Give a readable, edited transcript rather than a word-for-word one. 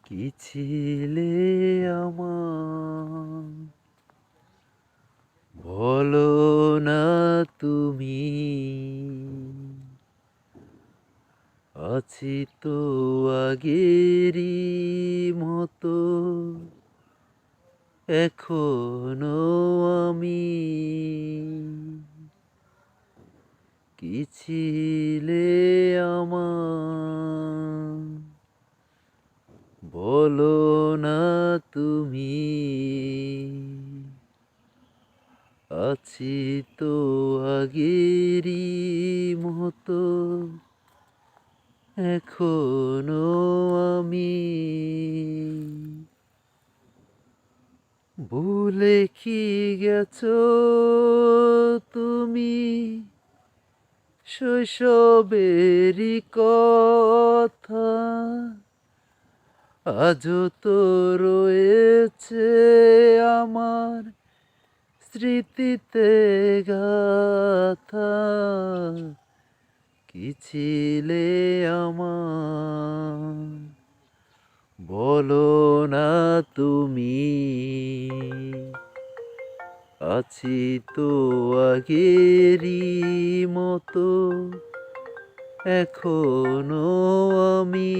কি ছিলে আমার বলো না তুমি, আছি তো আগেরই মতো এখনো আমি। কি ছিলে আমার বলো না তুমি, আছি তো আগেরই মতো এখনো আমি। ভুলে কি গেছো তুমি শৈশবেরই কথা, আজও তো রয়েছে আমার স্মৃতিতে গাথা। কি ছিলে আমার বলো না তুমি, আছি তো আগেরই মতো এখনো আমি।